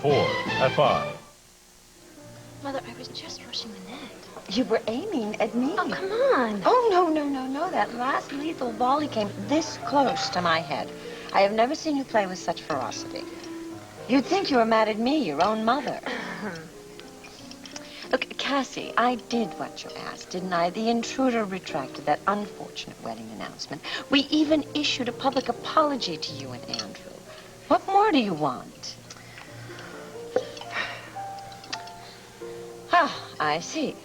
4 at 5. Mother, I was just brushing the net. You were aiming at me. Oh, come on. Oh, no. That last lethal volley came this close to my head. I have never seen you play with such ferocity. You'd think you were mad at me, your own mother. Look, Cassie, I did what you asked, didn't I? The intruder retracted that unfortunate wedding announcement. We even issued a public apology to you and Andrew. What more do you want? Ah, I see.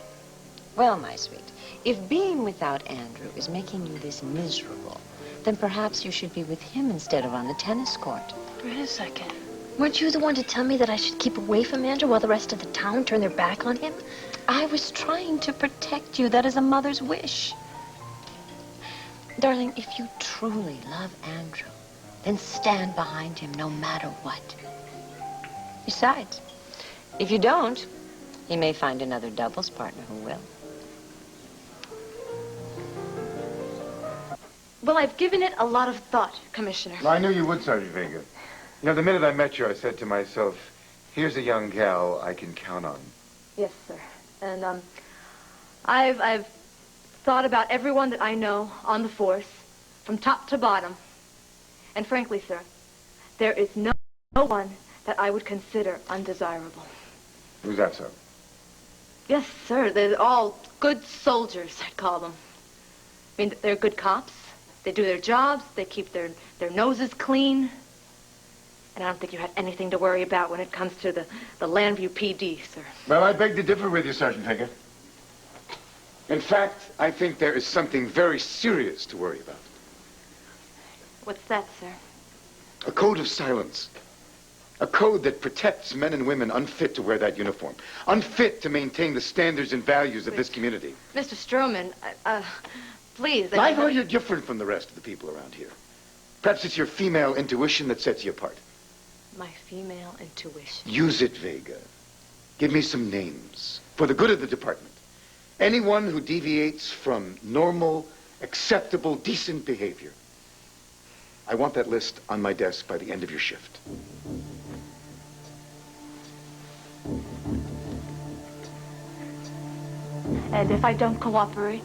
Well, my sweet, if being without Andrew is making you this miserable, then perhaps you should be with him instead of on the tennis court. Wait a second. Weren't you the one to tell me that I should keep away from Andrew while the rest of the town turned their back on him? I was trying to protect you. That is a mother's wish. Darling, if you truly love Andrew, then stand behind him no matter what. Besides, if you don't, he may find another doubles partner who will. Well, I've given it a lot of thought, Commissioner. I knew you would, Sergeant Vega. You know, the minute I met you, I said to myself, here's a young gal I can count on. Yes, sir. And, I've thought about everyone that I know on the force, from top to bottom. And frankly, sir, there is no one that I would consider undesirable. Who's that, sir? Yes, sir. They're all good soldiers, I'd call them. I mean, they're good cops. They do their jobs. They keep their noses clean. And I don't think you had anything to worry about when it comes to the Landview PD, sir. Well, I beg to differ with you, Sergeant Vega. In fact, I think there is something very serious to worry about. What's that, sir? A code of silence. A code that protects men and women unfit to wear that uniform. Unfit to maintain the standards and values of this community. Mr. Stroman, please. I know you're different from the rest of the people around here. Perhaps it's your female intuition that sets you apart. My female intuition. Use it, Vega. Give me some names for the good of the department. Anyone who deviates from normal, acceptable, decent behavior. I want that list on my desk by the end of your shift. And if I don't cooperate?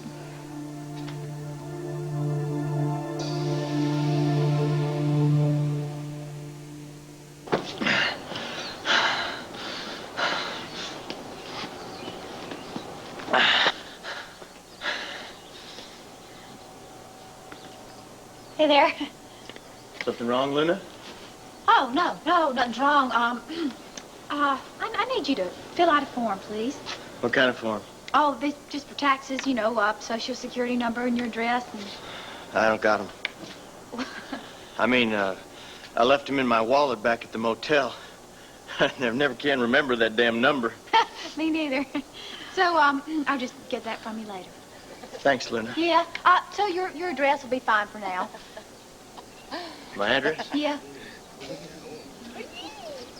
Hey there. Something wrong, Luna? Oh, no, nothing's wrong. I need you to fill out a form, please. What kind of form? Oh, this just for taxes, you know, Social Security number and your address. And... I don't got them. I mean, I left them in my wallet back at the motel. I never can remember that damn number. Me neither. So, I'll just get that from you later. Thanks, Luna. Yeah, so your address will be fine for now. My address? Yeah.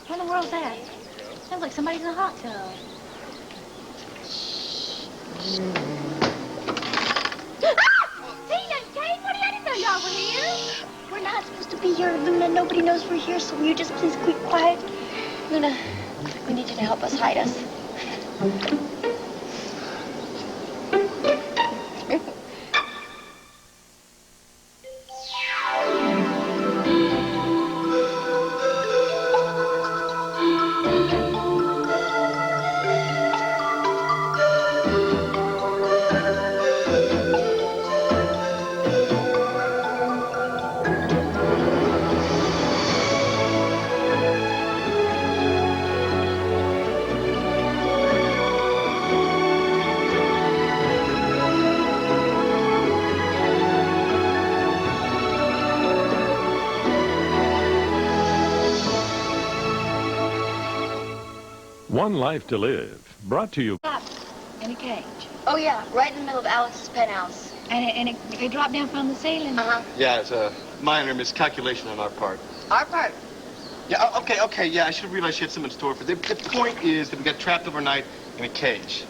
What in the world's that? Sounds like somebody's in a hot tub. Tina, Kate, what are you? I didn't know y'all were here. We're not supposed to be here, Luna. Nobody knows we're here, so will you just please keep quiet? Luna, we need you to help us hide us. One Life to Live, brought to you. In a cage. Oh, yeah, right in the middle of Alex's penthouse. And it dropped down from the ceiling. Uh-huh. Yeah, it's a minor miscalculation on our part. Our part. Yeah, okay, yeah, I should have realized she had something in store for the point is that we got trapped overnight in a cage.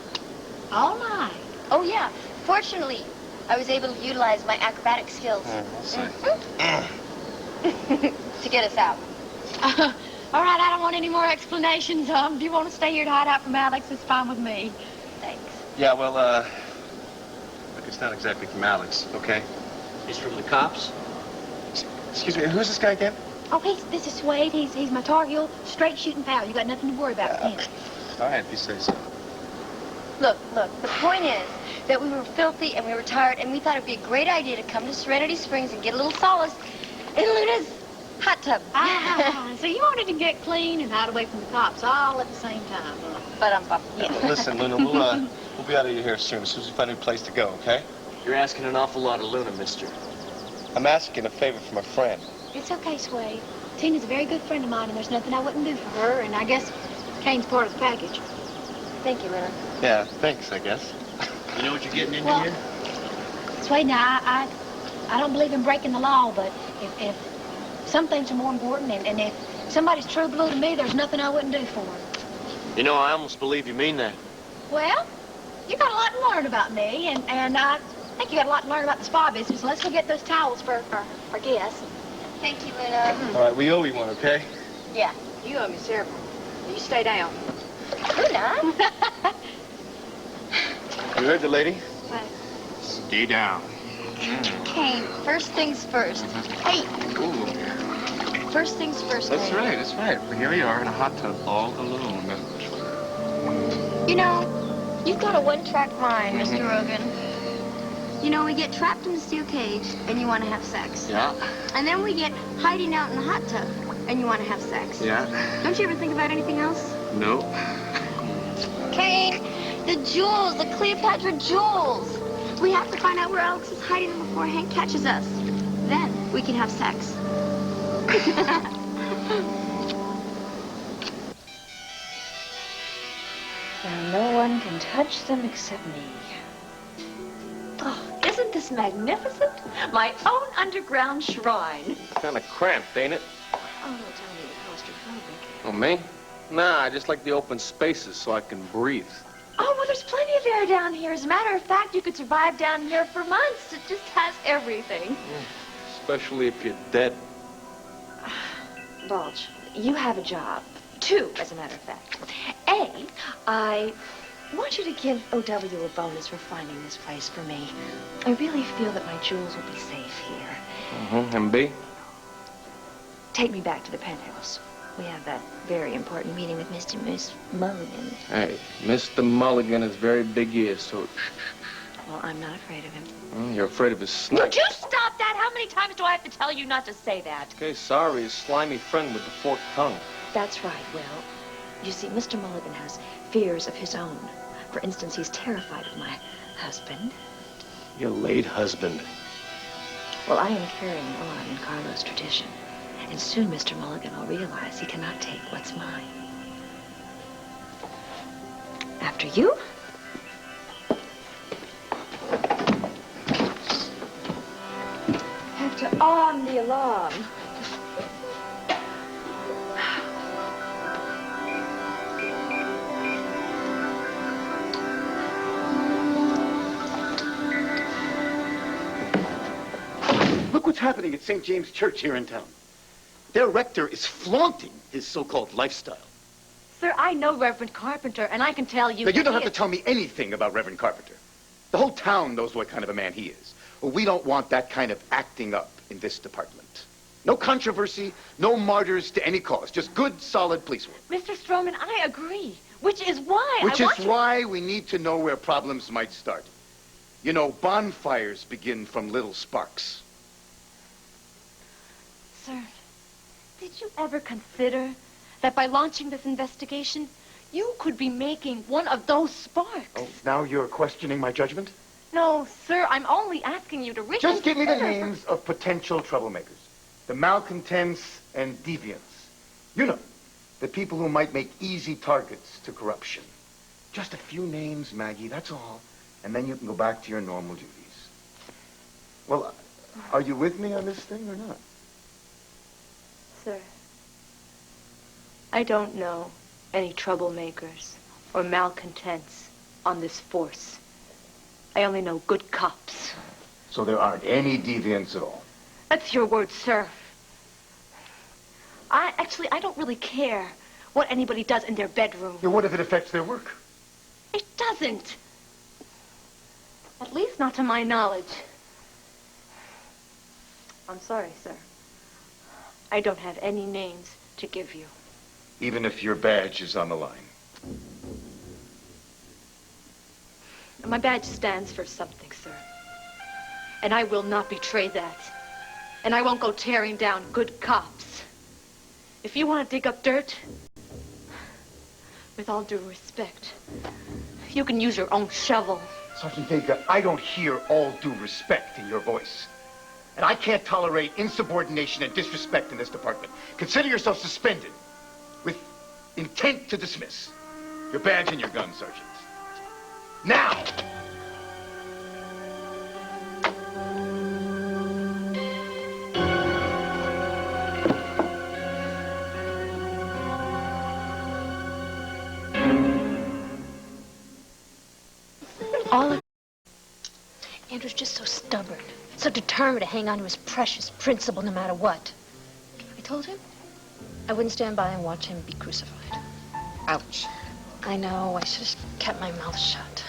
All right. Oh, yeah. Fortunately, I was able to utilize my acrobatic skills. I'll say. To get us out. All right, I don't want any more explanations. If you want to stay here to hide out from Alex, it's fine with me. Thanks. Yeah, well, look, it's not exactly from Alex, okay? He's from the cops? Excuse me, who's this guy again? Oh, this is Swade. He's my Tar Heel straight shooting pal. You got nothing to worry about with him. All right, if you say so. Look, the point is that we were filthy and we were tired and we thought it'd be a great idea to come to Serenity Springs and get a little solace in Luna's hot tub. So you wanted to get clean and hide away from the cops all at the same time, huh? But Yeah. Listen, Luna, we'll be out of here soon as soon as we find a place to go, okay? You're asking an awful lot of Luna, mister. I'm asking a favor from a friend. It's okay, Swade. Tina's a very good friend of mine, and there's nothing I wouldn't do for her, and I guess Kane's part of the package. thank you, Luna. Yeah, thanks, I guess. You know what you're getting into Well, here? Swade, now, I don't believe in breaking the law, but if some things are more important, and if somebody's true blue to me, there's nothing I wouldn't do for her. You know, I almost believe you mean that. Well, you got a lot to learn about me, and I think you got a lot to learn about the spa business. Let's go get those towels for guests. Thank you, Luna. All right, we owe you one, okay? Yeah. You owe me several. You stay down. Luna? You heard the lady? What? Stay down. Kane, first things first. Hey, Ooh. first things first, That's Kane. right, that's right. Well, here we are in a hot tub all alone. You know, you've got a one-track mind, Mr. Rogan. You know, we get trapped in a steel cage, and you want to have sex. Yeah? And then we get hiding out in the hot tub, and you want to have sex. Yeah? Don't you ever think about anything else? No. Kane, the jewels, the Cleopatra jewels. We have to find out where Alex is hiding them before Hank catches us. Then we can have sex. And no one can touch them except me. Oh, isn't this magnificent? My own underground shrine. Kind of cramped, ain't it? Oh, don't tell me you're claustrophobic. Oh, me? Nah, I just like the open spaces so I can breathe. Oh, well, there's plenty of air down here. As a matter of fact, you could survive down here for months. It just has everything. Especially if you're dead. Bulge, you have a job. Two, as a matter of fact. A, I want you to give O.W. a bonus for finding this place for me. I really feel that my jewels will be safe here. Mm-hmm. And B? Take me back to the penthouse. We have that very important meeting with Mr. Miss Mulligan. Hey, Mr. Mulligan has very big ears, so... Well, I'm not afraid of him. You're afraid of his snake. Would you stop that? How many times do I have to tell you not to say that? Okay, sorry, his slimy friend with the forked tongue. That's right, Will. You see, Mr. Mulligan has fears of his own. For instance, he's terrified of my husband. Your late husband. Well, I am carrying on in Carlo's tradition. And soon Mr. Mulligan will realize he cannot take what's mine. After you? Have to arm the alarm. Look what's happening at St. James Church here in town. Their rector is flaunting his so-called lifestyle. Sir, I know Reverend Carpenter, and I can tell you... Now, you that don't he have to tell me anything about Reverend Carpenter. The whole town knows what kind of a man he is. Well, we don't want that kind of acting up in this department. No controversy, no martyrs to any cause. Just good, solid police work. Mr. Stroman, I agree. Which is why Which is why we need to know where problems might start. You know, bonfires begin from little sparks. Sir, did you ever consider that by launching this investigation, you could be making one of those sparks? Oh, now you're questioning my judgment? No, sir, I'm only asking you to reconsider. Just give me the names of potential troublemakers. The malcontents and deviants. You know, the people who might make easy targets to corruption. Just a few names, Maggie, that's all. And then you can go back to your normal duties. Well, are you with me on this thing or not? Sir, I don't know any troublemakers or malcontents on this force. I only know good cops. So there aren't any deviants at all? That's your word, sir. I don't really care what anybody does in their bedroom. Yeah, what if it affects their work? It doesn't. At least not to my knowledge. I'm sorry, sir. I don't have any names to give you. Even if your badge is on the line. My badge stands for something, sir. And I will not betray that. And I won't go tearing down good cops. If you want to dig up dirt, with all due respect, you can use your own shovel. Sergeant Vega, I don't hear all due respect in your voice. And I can't tolerate insubordination and disrespect in this department. Consider yourself suspended with intent to dismiss. Your badge and your gun, Sergeant. Now! Andrew's just so stubborn, so determined to hang on to his precious principle no matter what. I told him I wouldn't stand by and watch him be crucified. Ouch. I know, I should have kept my mouth shut.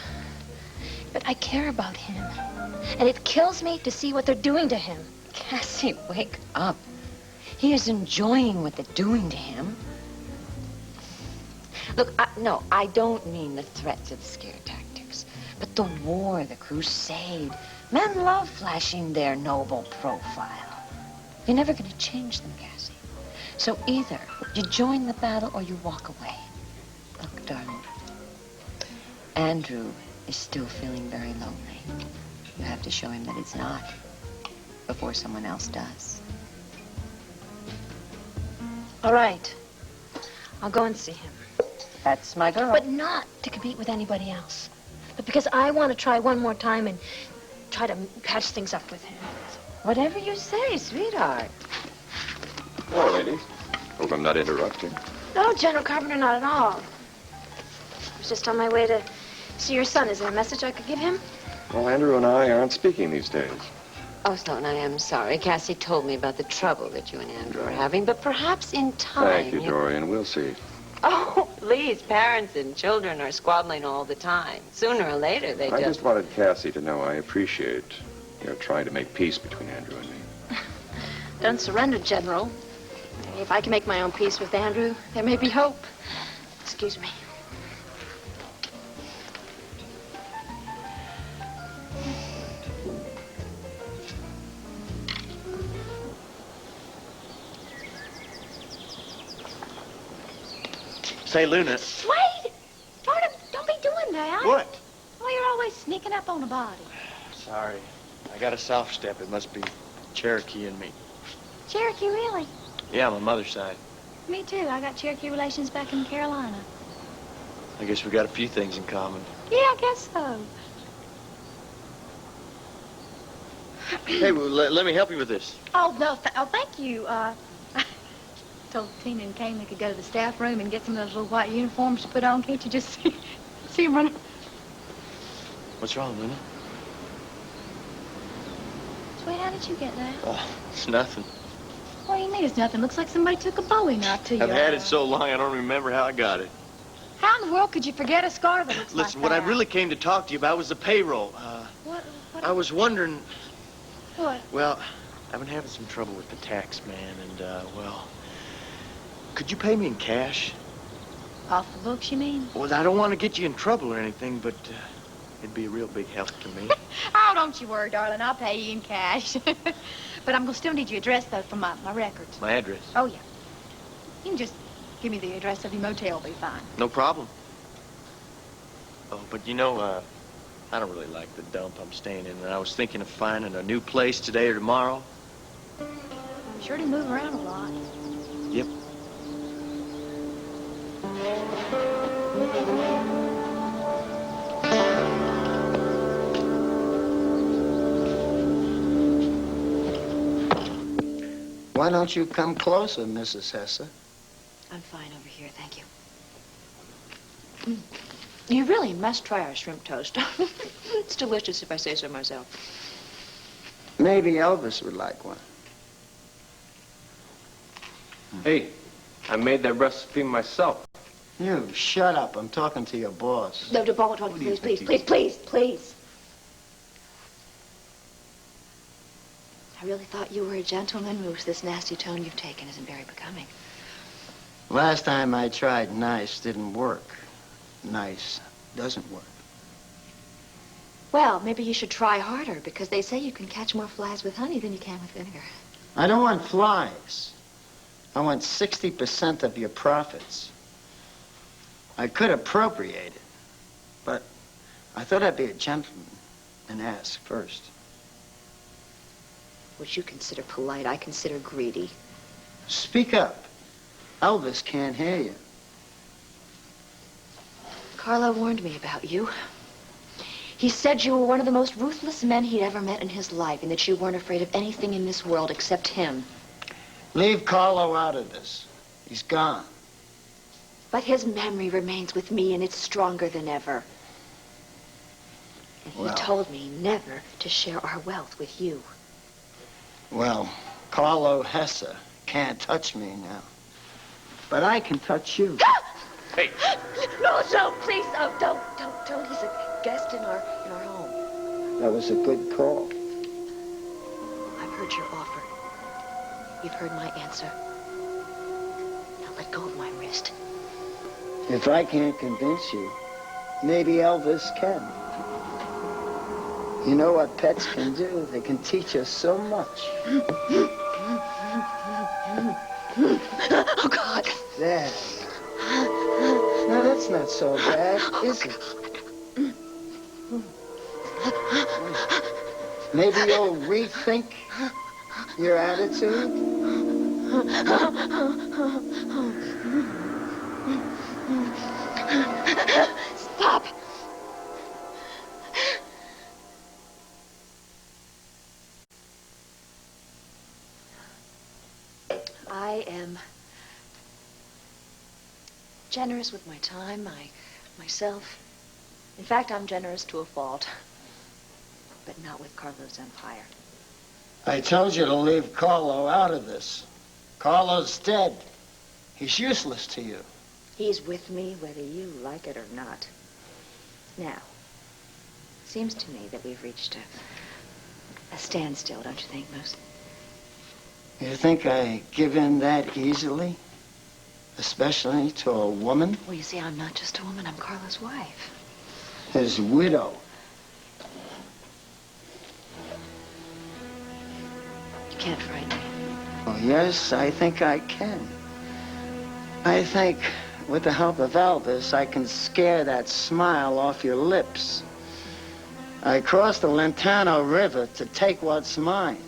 But I care about him. And it kills me to see what they're doing to him. Cassie, wake up. He is enjoying what they're doing to him. Look, no, I don't mean the threats of scare tactics, but the war, the crusade. Men love flashing their noble profile. You're never going to change them, Cassie. So either you join the battle or you walk away. Look, darling, Andrew is still feeling very lonely. You have to show him that it's not before someone else does. All right. I'll go and see him. That's my girl. But not to compete with anybody else. But because I want to try one more time and try to patch things up with him. Whatever you say, sweetheart. Hello, ladies. Hope I'm not interrupting. No, General Carpenter, not at all. I was just on my way to see your son. Is there a message I could give him? Well, Andrew and I aren't speaking these days. Oh, Sloan, I am sorry. Cassie told me about the trouble that you and Andrew are having, but perhaps in time... Thank you, Dorian. We'll see. Oh, please, parents and children are squabbling all the time. Sooner or later, they I just wanted Cassie to know I appreciate your trying to make peace between Andrew and me. Don't surrender, General. If I can make my own peace with Andrew, there may be hope. Excuse me. Say, Luna. Wait! Don't be doing that. What? Oh, you're always sneaking up on a body. Sorry. I got a soft step. It must be Cherokee in me. Cherokee, really? Yeah, my mother's side. Me too. I got Cherokee relations back in Carolina. I guess we got a few things in common. Yeah, I guess so. Hey, well, let me help you with this. Oh, no, thank you. I told Tina and Kane they could go to the staff room and get some of those little white uniforms to put on. Can't you just see them running? What's wrong, Luna? Sweet, how did you get that? Oh, it's nothing. What do you mean it's nothing? Looks like somebody took a Bowie knife to you. I've had it so long I don't remember how I got it. How in the world could you forget a scar that looks Listen, like what that? I really came to talk to you about was the payroll. What I was wondering... What? Well, I've been having some trouble with the tax man, and, well... Could you pay me in cash? Off the books, you mean? Well, I don't want to get you in trouble or anything, but it'd be a real big help to me. Oh, don't you worry, darling. I'll pay you in cash. But I'm going to still need your address, though, for my records. My address? Oh, yeah. You can just give me the address of your motel. Will be fine. No problem. Oh, but you know, I don't really like the dump I'm staying in, and I was thinking of finding a new place today or tomorrow. You sure do move around a lot. Yep. Why don't you come closer, Mrs. Hesse? I'm fine over here, thank you. You really must try our shrimp toast. It's delicious if I say so myself. Maybe Elvis would like one. Hey, I made that recipe myself. You, shut up. I'm talking to your boss. No, please. I really thought you were a gentleman, Moose. This nasty tone you've taken isn't very becoming. Last time I tried nice didn't work. Nice doesn't work. Well, maybe you should try harder, because they say you can catch more flies with honey than you can with vinegar. I don't want flies. I want 60% of your profits. I could appropriate it, but I thought I'd be a gentleman and ask first. What you consider polite, I consider greedy. Speak up. Elvis can't hear you. Carlo warned me about you. He said you were one of the most ruthless men he'd ever met in his life, and that you weren't afraid of anything in this world except him. Leave Carlo out of this. He's gone. But his memory remains with me, and it's stronger than ever. And he told me never to share our wealth with you. Well, Carlo Hesse can't touch me now. But I can touch you. Hey. No, please, don't. He's a guest in our home. That was a good call. I've heard your offer. You've heard my answer. Now let go of my wrist. If I can't convince you, maybe Elvis can. You know what pets can do? They can teach us so much. Oh, God. There. Now, that's not so bad, is it? Maybe you'll rethink your attitude? Stop. I am generous with my time, myself. In fact, I'm generous to a fault. But not with Carlo's empire. I told you to leave Carlo out of this. Carlo's dead. He's useless to you. He's with me whether you like it or not. Now, seems to me that we've reached a standstill, don't you think, Moose? You think I give in that easily? Especially to a woman? Well, you see, I'm not just a woman. I'm Carlo's wife. His widow. You can't frighten me. Oh, yes, I think I can. I think with the help of Elvis, I can scare that smile off your lips. I crossed the Lantano River to take what's mine.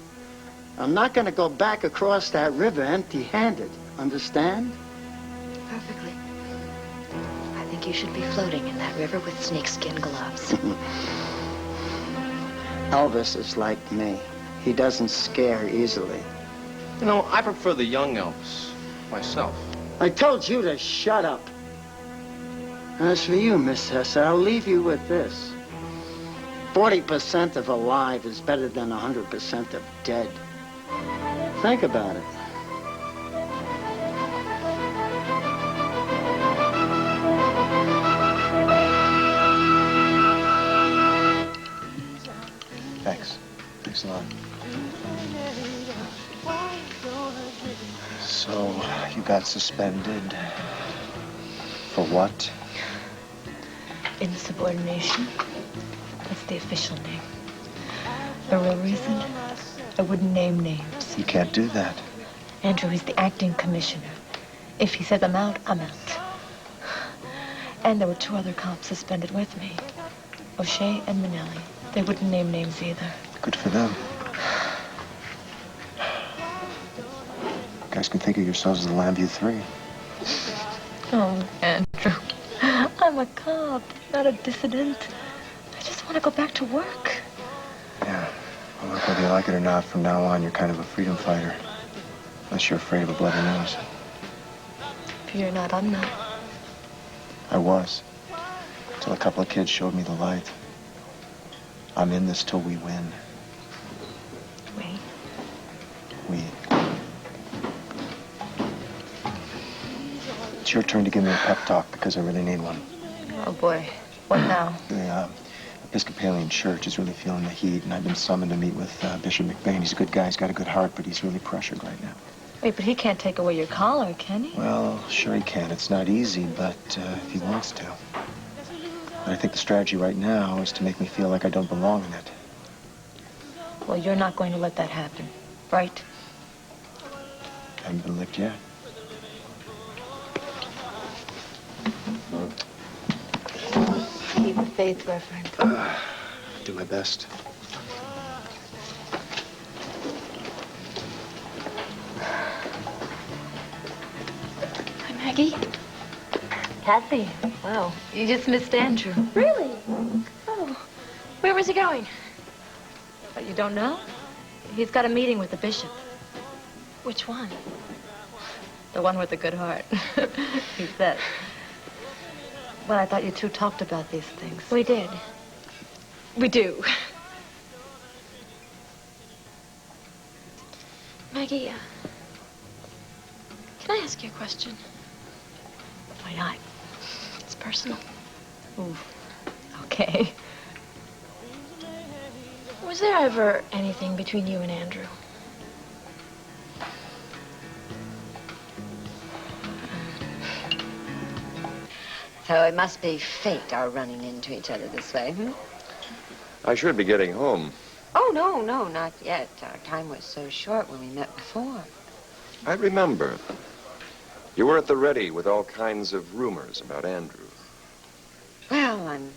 I'm not going to go back across that river empty-handed. Understand? Perfectly. I think you should be floating in that river with snakeskin gloves. Elvis is like me. He doesn't scare easily. You know, I prefer the young Elvis, myself. I told you to shut up. As for you, Miss Hesse, I'll leave you with this. 40% of alive is better than 100% of dead. Think about it. Thanks. Thanks a lot. So, you got suspended for what? Insubordination. That's the official name. The real reason? I wouldn't name names. You can't do that. Andrew, he's the acting commissioner. If he says I'm out, I'm out. And there were 2 other cops suspended with me. O'Shea and Manelli. They wouldn't name names either. Good for them. You guys can think of yourselves as the Lambview 3. Oh, Andrew. I'm a cop, not a dissident. I just want to go back to work. Yeah. Well, look, whether you like it or not, from now on, you're kind of a freedom fighter. Unless you're afraid of a bloody nose. If you're not, I'm not. I was. Till a couple of kids showed me the light. I'm in this till we win. We? We. it's your turn to give me a pep talk because I really need one. Oh, boy. What now? The Episcopalian Church is really feeling the heat, and I've been summoned to meet with Bishop McBain. He's a good guy. He's got a good heart, but he's really pressured right now. Wait, but he can't take away your collar, can he? Well, sure he can. It's not easy, but if he wants to. But I think the strategy right now is to make me feel like I don't belong in it. Well, you're not going to let that happen, right? I haven't been licked yet. Keep the faith, Reverend. Do my best. Hi, Maggie. Kathy. Wow, you just missed Andrew. Really? Oh, where was he going? But you don't know? He's got a meeting with the bishop. Which one? The one with the good heart. He said. Well, I thought you two talked about these things. We did. We do. Maggie, can I ask you a question? Why not? It's personal. Ooh. Okay. Was there ever anything between you and Andrew? So it must be fate, our running into each other this way, I should be getting home. Oh, no, not yet. Our time was so short when we met before. I remember. You were at the ready with all kinds of rumors about Andrew. Well, I'm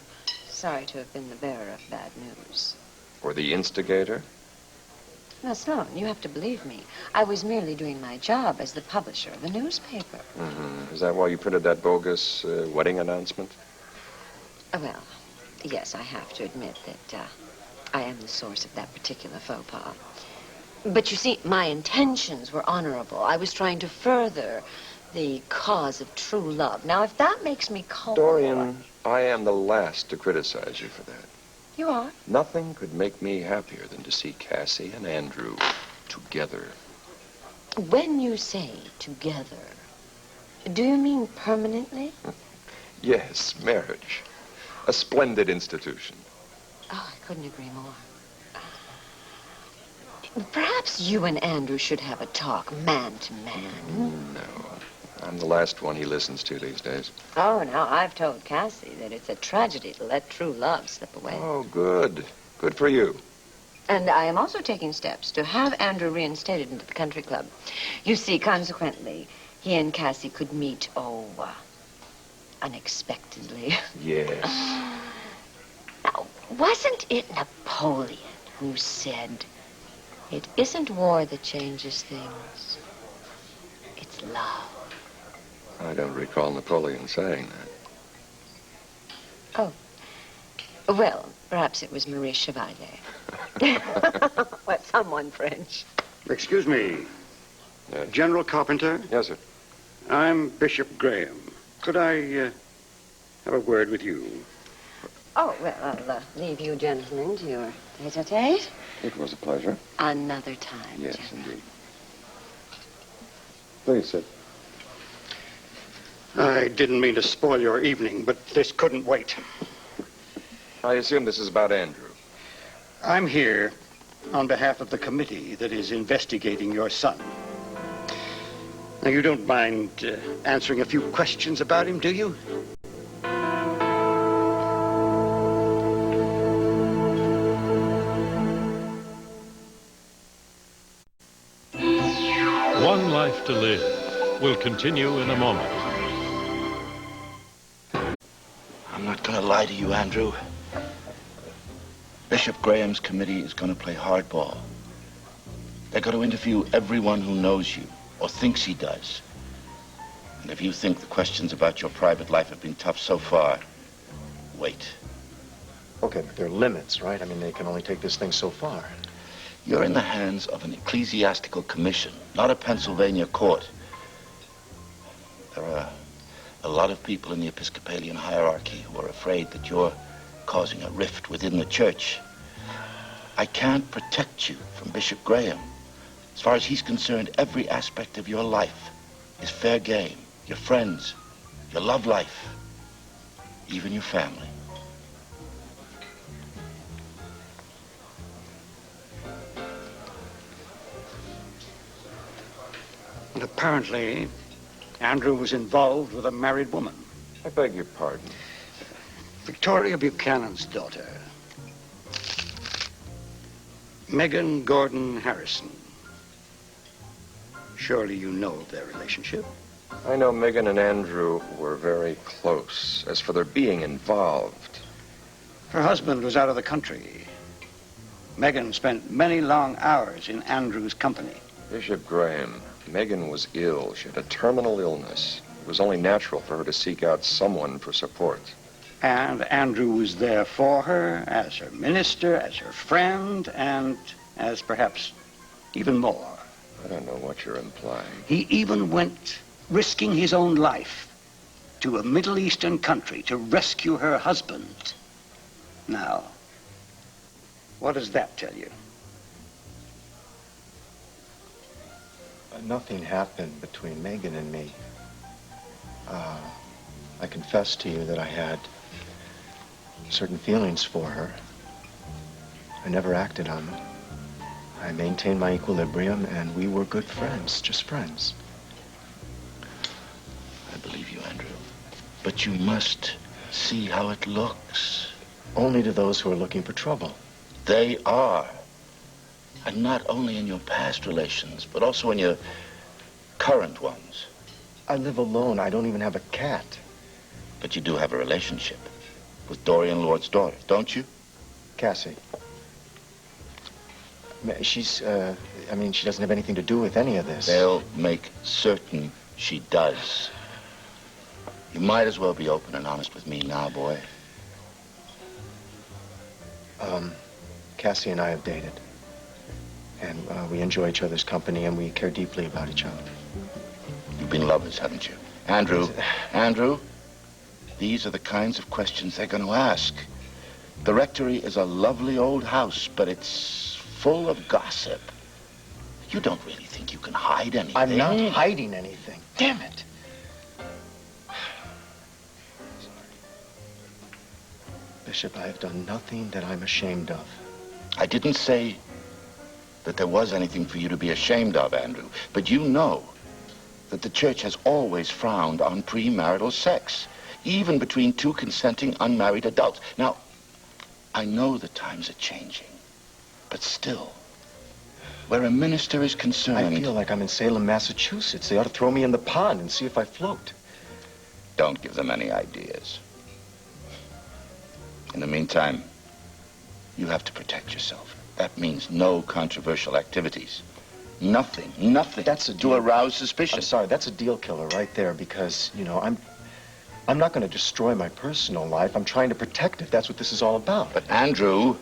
sorry to have been the bearer of bad news. Or the instigator? Now, Sloan, you have to believe me. I was merely doing my job as the publisher of a newspaper. Mm-hmm. Is that why you printed that bogus wedding announcement? Well, yes, I have to admit that I am the source of that particular faux pas. But you see, my intentions were honorable. I was trying to further the cause of true love. Now, if that makes me culpable... Dorian, I am the last to criticize you for that. You are? Nothing could make me happier than to see Cassie and Andrew together. When you say together, do you mean permanently? Yes, marriage. A splendid institution. Oh, I couldn't agree more. Perhaps you and Andrew should have a talk, man to man. No. I'm the last one he listens to these days. Oh, now, I've told Cassie that it's a tragedy to let true love slip away. Oh, good. Good for you. And I am also taking steps to have Andrew reinstated into the country club. You see, consequently, he and Cassie could meet, unexpectedly. Yes. Now, wasn't it Napoleon who said, "It isn't war that changes things, it's love"? I don't recall Napoleon saying that. Oh. Well, perhaps it was Marie Chevalier. Well, someone French. Excuse me. Yes. General Carpenter? Yes, sir. I'm Bishop Graham. Could I have a word with you? Oh, well, I'll leave you gentlemen to your tete-a-tete. It was a pleasure. Another time, Yes, gentlemen. indeed. Please sit. I didn't mean to spoil your evening, but this couldn't wait. I assume this is about Andrew. I'm here on behalf of the committee that is investigating your son. Now, you don't mind answering a few questions about him, do you? One Life to Live will continue in a moment. I'm not going to lie to you, Andrew. Bishop Graham's committee is going to play hardball. They're going to interview everyone who knows you, or thinks he does. And if you think the questions about your private life have been tough so far, wait. Okay, but there are limits, right? I mean, they can only take this thing so far. You're in the hands of an ecclesiastical commission, not a Pennsylvania court. There are a lot of people in the Episcopalian hierarchy who are afraid that you're causing a rift within the church. I can't protect you from Bishop Graham. As far as he's concerned, every aspect of your life is fair game. Your friends, your love life, even your family. And apparently, Andrew was involved with a married woman. I beg your pardon. Victoria Buchanan's daughter. Megan Gordon Harrison. Surely you know of their relationship. I know Megan and Andrew were very close. As for their being involved... Her husband was out of the country. Megan spent many long hours in Andrew's company. Bishop Graham, Megan was ill. She had a terminal illness. It was only natural for her to seek out someone for support. And Andrew was there for her, as her minister, as her friend, and as perhaps even more. I don't know what you're implying. He even went risking his own life to a Middle Eastern country to rescue her husband. Now, what does that tell you? Nothing happened between Megan and me. I confessed to you that I had certain feelings for her. I never acted on them. I maintained my equilibrium, and we were good friends, just friends. I believe you, Andrew. But you must see how it looks. Only to those who are looking for trouble. They are. And not only in your past relations, but also in your current ones. I live alone. I don't even have a cat. But you do have a relationship with Dorian Lord's daughter, don't you? Cassie. She's, she doesn't have anything to do with any of this. They'll make certain she does. You might as well be open and honest with me now, boy. Cassie and I have dated. And we enjoy each other's company, and we care deeply about each other. You've been lovers, haven't you? Andrew, these are the kinds of questions they're going to ask. The rectory is a lovely old house, but it's full of gossip. You don't really think you can hide anything? I'm not hiding anything. Damn it. Bishop, I have done nothing that I'm ashamed of. I didn't say that there was anything for you to be ashamed of, Andrew. But you know that the church has always frowned on premarital sex, even between two consenting unmarried adults. Now, I know the times are changing, but still, where a minister is concerned... I feel like I'm in Salem, Massachusetts. They ought to throw me in the pond and see if I float. Don't give them any ideas. In the meantime, you have to protect yourself. That means no controversial activities. Nothing that's a deal. To arouse suspicion. I'm sorry, that's a deal killer right there because, you know, I'm not going to destroy my personal life. I'm trying to protect it. That's what this is all about. But Andrew...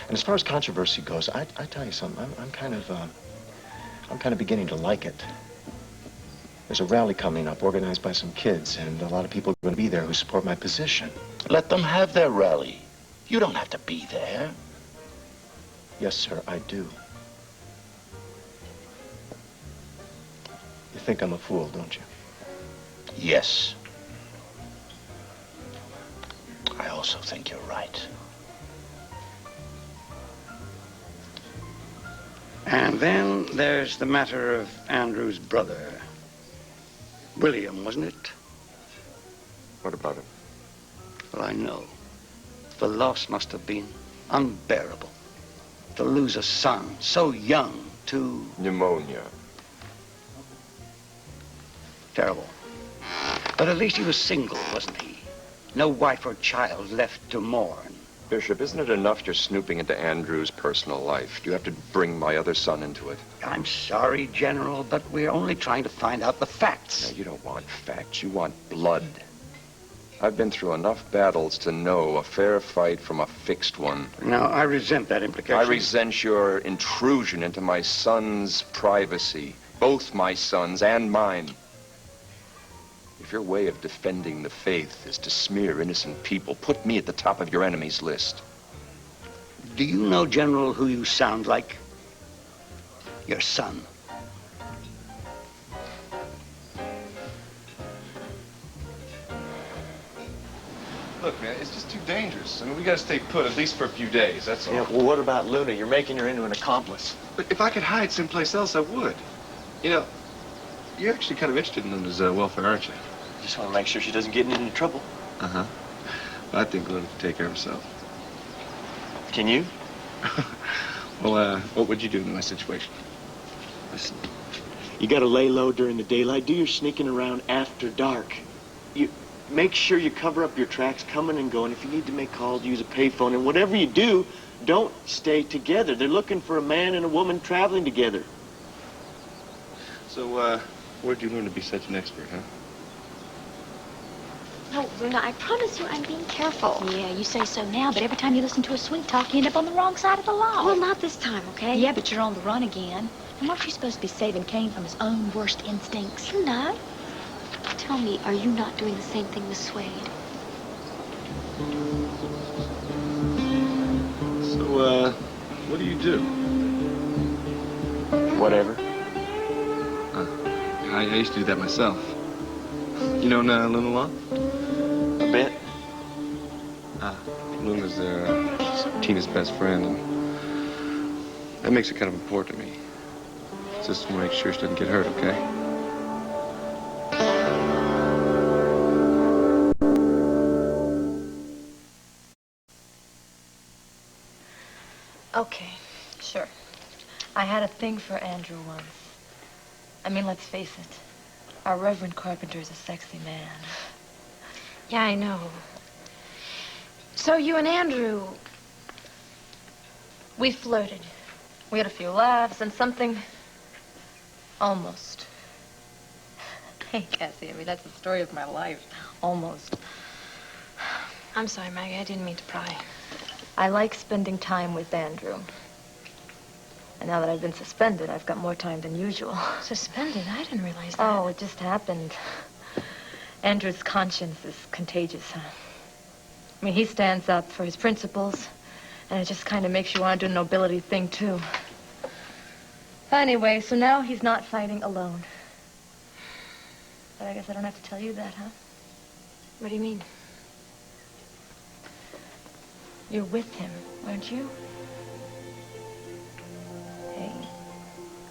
And as far as controversy goes, I tell you something. I'm kind of beginning to like it. There's a rally coming up organized by some kids, and a lot of people are going to be there who support my position. Let them have their rally. You don't have to be there. Yes, sir, I do. You think I'm a fool, don't you? Yes. I also think you're right. And then there's the matter of Andrew's brother. William, wasn't it? What about him? Well, I know. The loss must have been unbearable. To lose a son so young to... Pneumonia. Terrible. But at least he was single, wasn't he? No wife or child left to mourn. Bishop, isn't it enough you're snooping into Andrew's personal life? Do you have to bring my other son into it? I'm sorry, General, but we're only trying to find out the facts. No, you don't want facts. You want blood. I've been through enough battles to know a fair fight from a fixed one. Now, I resent that implication. I resent your intrusion into my son's privacy. Both my sons and mine. If your way of defending the faith is to smear innocent people, put me at the top of your enemies' list. Do you know, General, who you sound like? Your son. Look, man, it's just too dangerous. I mean, we gotta stay put, at least for a few days, that's all. Yeah, well, what about Luna? You're making her into an accomplice. But if I could hide someplace else, I would. You know, you're actually kind of interested in Luna's welfare, aren't you? Just want to make sure she doesn't get into any trouble. Uh-huh. Well, I think Luna can take care of herself. Can you? Well, what would you do in my situation? Listen, you gotta lay low during the daylight. Do your sneaking around after dark. You make sure you cover up your tracks coming and going. If you need to make calls, use a payphone. And whatever you do, don't stay together. They're looking for a man and a woman traveling together. So, where'd you learn to be such an expert, huh? No, Luna, I promise you I'm being careful. Yeah, you say so now, but every time you listen to a sweet talk, you end up on the wrong side of the law. Well, not this time, okay? Yeah, but you're on the run again. And aren't you supposed to be saving Cain from his own worst instincts? You're not. Tell me, are you not doing the same thing with Suede? So, what do you do? Whatever. I used to do that myself. You know Luna Law? A bit. Luna's Tina's best friend, and that makes it kind of important to me. Just to make sure she doesn't get hurt, okay? Okay, sure. I had a thing for Andrew once. I mean, let's face it. Our Reverend Carpenter is a sexy man. Yeah, I know. So you and Andrew... We flirted. We had a few laughs and something... Almost. Hey, Cassie, I mean, that's the story of my life. Almost. I'm sorry, Maggie, I didn't mean to pry. I like spending time with Andrew. And now that I've been suspended, I've got more time than usual. Suspended? I didn't realize that. Oh, it just happened. Andrew's conscience is contagious, huh? I mean, he stands up for his principles, and it just kind of makes you want to do the nobility thing, too. Anyway, so now he's not fighting alone. But I guess I don't have to tell you that, huh? What do you mean? You're with him, aren't you? Hey,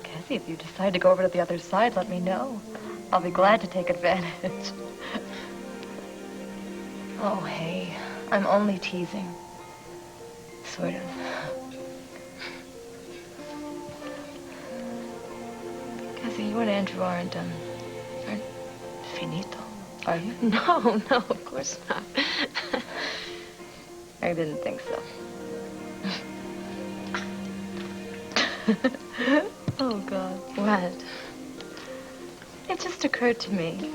Cassie, if you decide to go over to the other side, let me know. I'll be glad to take advantage. Oh, hey, I'm only teasing. Sort of. Cassie, you and Andrew aren't finito, are you? No, of course not. I didn't think so. Oh, God. What? It just occurred to me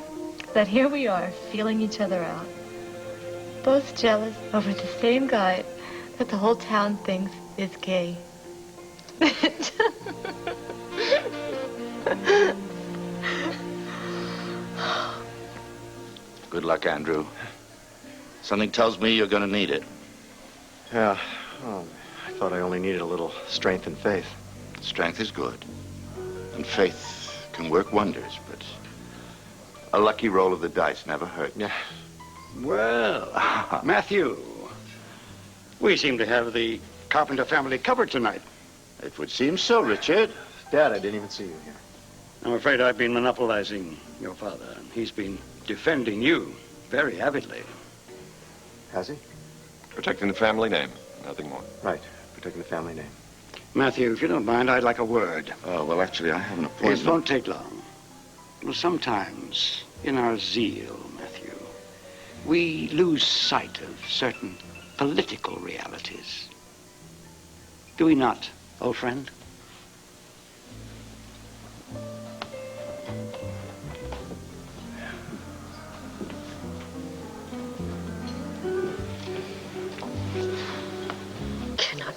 that here we are, feeling each other out. Both jealous over the same guy that the whole town thinks is gay. Good luck, Andrew. Something tells me you're going to need it. Yeah, well, I thought I only needed a little strength and faith. Strength is good. And faith can work wonders, but a lucky roll of the dice never hurt. Yeah. Well, Matthew, we seem to have the Carpenter family covered tonight. It would seem so, Richard. Dad, I didn't even see you here. I'm afraid I've been monopolizing your father, and he's been defending you very avidly. Has he? Protecting the family name, nothing more. Right, protecting the family name. Matthew, if you don't mind, I'd like a word. Oh, well, actually, I have an appointment. It won't take long. Well, sometimes, in our zeal, Matthew, we lose sight of certain political realities. Do we not, old friend?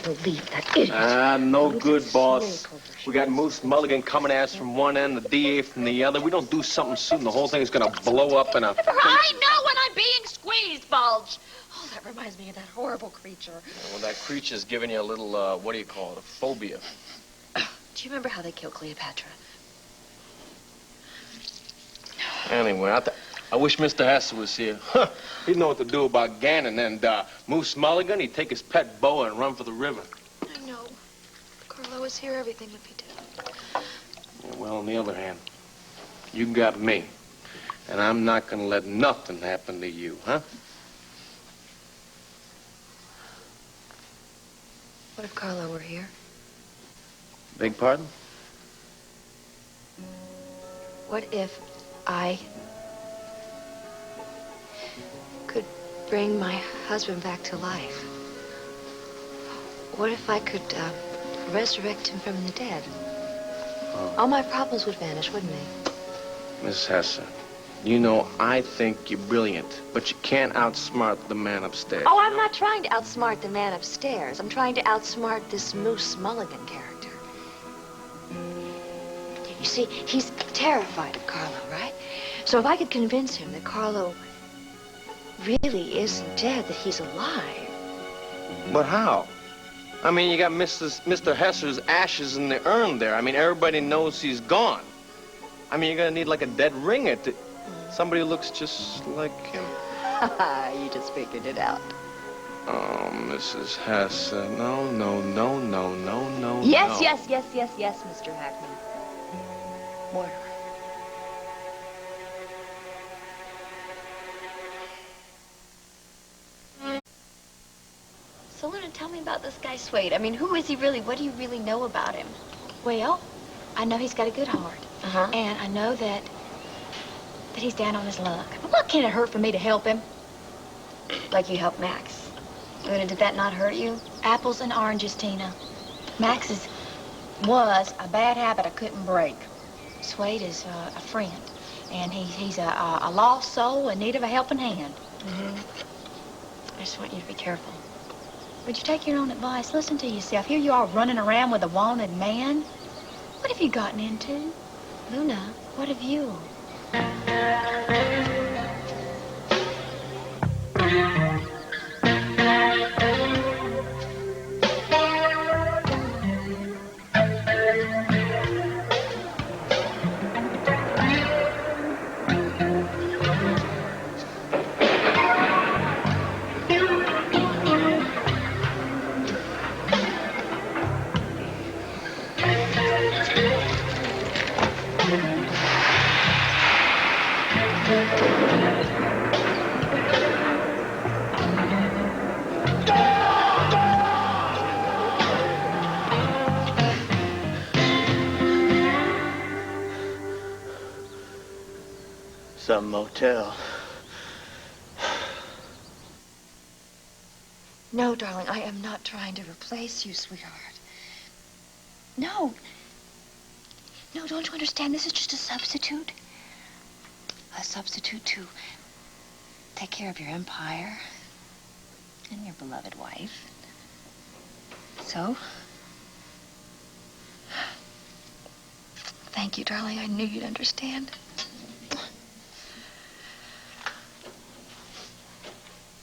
Believe that idiot. No good, boss. We got Moose Mulligan coming at us from one end, the DA from the other. We don't do something soon, the whole thing's gonna blow up in a... I know when I'm being squeezed, Bulge. Oh, that reminds me of that horrible creature. Well, that creature's giving you a little, what do you call it, a phobia. Do you remember how they killed Cleopatra? Anyway, I wish Mr. Hesser was here. Huh. He'd know what to do about Gannon and Moose Mulligan. He'd take his pet boa and run for the river. I know. If Carlo was here, everything would be different. Yeah, well, on the other hand, you got me. And I'm not going to let nothing happen to you, huh? What if Carlo were here? Beg pardon? What if I could bring my husband back to life? What if I could resurrect him from the dead? Oh. All my problems would vanish, wouldn't they? Miss Hesser, you know, I think you're brilliant, but you can't outsmart the man upstairs. Oh, I'm not trying to outsmart the man upstairs. I'm trying to outsmart this Moose Mulligan character. You see, he's terrified of Carlo, right? So if I could convince him that Carlo really isn't dead, that he's alive. But how? I mean, you got Mr. Hesser's ashes in the urn there. I mean, everybody knows he's gone. I mean, you're gonna need like a dead ringer to... Somebody who looks just like him. You just figured it out. Oh, Mrs. Hesser, no, no, no, no, no, no, Yes, no. yes, yes, yes, yes, Mr. Hackman. Mortimer. So, Luna, tell me about this guy Swade. I mean, who is he really? What do you really know about him? Well, I know he's got a good heart. Uh-huh. And I know that he's down on his luck. But what can it hurt for me to help him? Like you helped Max. Luna, did that not hurt you? Apples and oranges, Tina. Max's was a bad habit I couldn't break. Swade is a friend, and he's a lost soul in need of a helping hand. Mm-hmm. I just want you to be careful. Would you take your own advice? Listen to yourself. Here you are running around with a wanted man. What have you gotten into? Luna, what have you? Some motel. No, darling, I am not trying to replace you, sweetheart. No. No, don't you understand? This is just a substitute. A substitute to take care of your empire and your beloved wife. So? Thank you, darling. I knew you'd understand.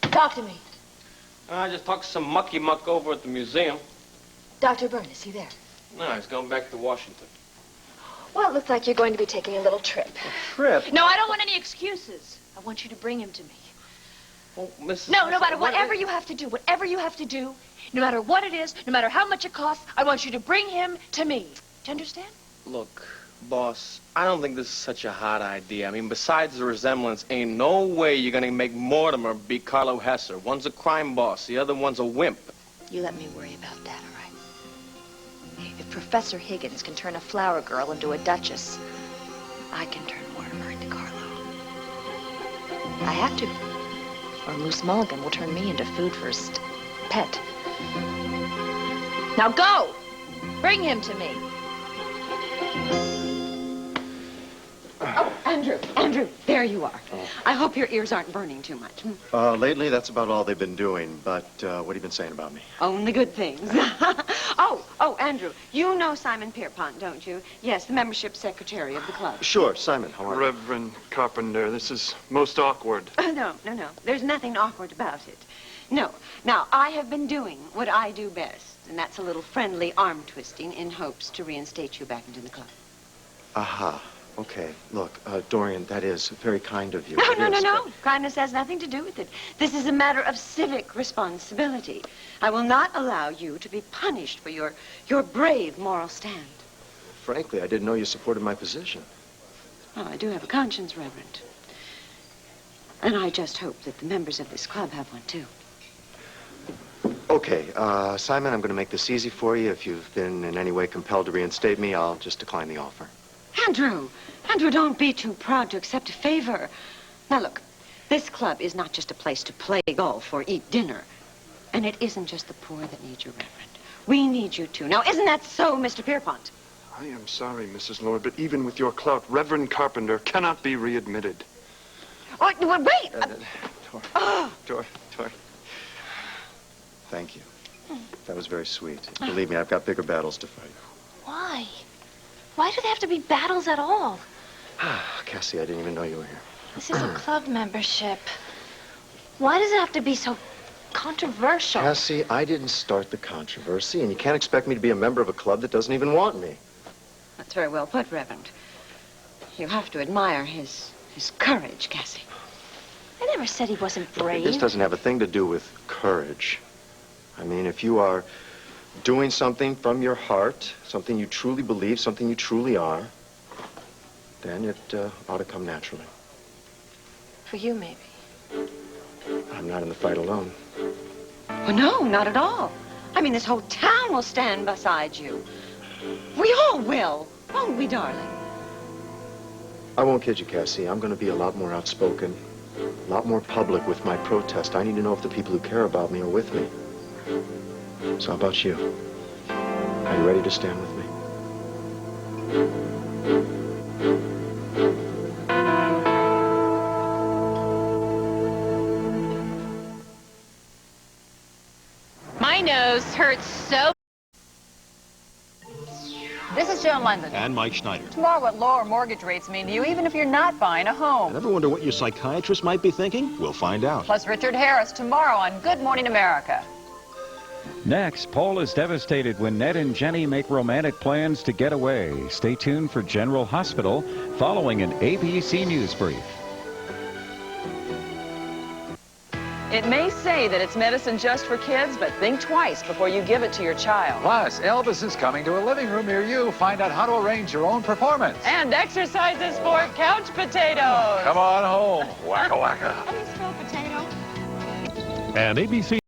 Talk to me. I just talked to some mucky-muck over at the museum. Dr. Byrne, is he there? No, he's going back to Washington. Well, it looks like you're going to be taking a little trip. Trip? No, I don't want any excuses. I want you to bring him to me. Well, Mrs. No, no matter whatever you have to do, whatever you have to do, no matter what it is, no matter how much it costs, I want you to bring him to me. Do you understand? Look, boss, I don't think this is such a hot idea. I mean, besides the resemblance, ain't no way you're gonna make Mortimer be Carlo Hesser. One's a crime boss, the other one's a wimp. You let me worry about that, all right? If Professor Higgins can turn a flower girl into a duchess, I can turn Mortimer into Carlo. I have to. Or Moose Mulligan will turn me into food for his pet. Now go! Bring him to me. Oh, Andrew, there you are. I hope your ears aren't burning too much. Lately, that's about all they've been doing. But what have you been saying about me? Only good things. Oh, Andrew, you know Simon Pierpont, don't you? Yes, the membership secretary of the club. Sure, Simon, how are you? Reverend Carpenter, this is most awkward. No. There's nothing awkward about it. No. Now, I have been doing what I do best, and that's a little friendly arm twisting in hopes to reinstate you back into the club. Aha. Okay, look, Dorian, that is very kind of you. No, It no, no, is, no. Kindness has nothing to do with it. This is a matter of civic responsibility. I will not allow you to be punished for your brave moral stand. Frankly, I didn't know you supported my position. Oh, I do have a conscience, Reverend. And I just hope that the members of this club have one, too. Okay, Simon, I'm going to make this easy for you. If you've been in any way compelled to reinstate me, I'll just decline the offer. Andrew, don't be too proud to accept a favor. Now, look, this club is not just a place to play golf or eat dinner. And it isn't just the poor that need you, Reverend. We need you, too. Now, isn't that so, Mr. Pierpont? I am sorry, Mrs. Lord, but even with your clout, Reverend Carpenter cannot be readmitted. Oh, well, wait! Tor. Thank you. That was very sweet. Believe me, I've got bigger battles to fight. Why? Why do they have to be battles at all? Cassie, I didn't even know you were here. This is a club membership. Why does it have to be so controversial? Cassie, I didn't start the controversy, and you can't expect me to be a member of a club that doesn't even want me. That's very well put, Reverend. You have to admire his courage, Cassie. I never said he wasn't brave. This doesn't have a thing to do with courage. I mean, if you are doing something from your heart, something you truly believe, something you truly are, then it ought to come naturally. For you, maybe. I'm not in the fight alone. Well, no, not at all. I mean, this whole town will stand beside you. We all will, won't we, darling? I won't kid you, Cassie. I'm going to be a lot more outspoken, a lot more public with my protest. I need to know if the people who care about me are with me. So how about you? Are you ready to stand with me? My nose hurts so. This is Joan London. And Mike Schneider. Tomorrow, what lower mortgage rates mean to you, even if you're not buying a home. Ever wonder what your psychiatrist might be thinking? We'll find out. Plus Richard Harris tomorrow on Good Morning America. Next, Paul is devastated when Ned and Jenny make romantic plans to get away. Stay tuned for General Hospital following an ABC News brief. It may say that it's medicine just for kids, but think twice before you give it to your child. Plus, Elvis is coming to a living room near you. Find out how to arrange your own performance. And exercises for couch potatoes. Come on home. Wacka wacka. How do you spell potato? An ABC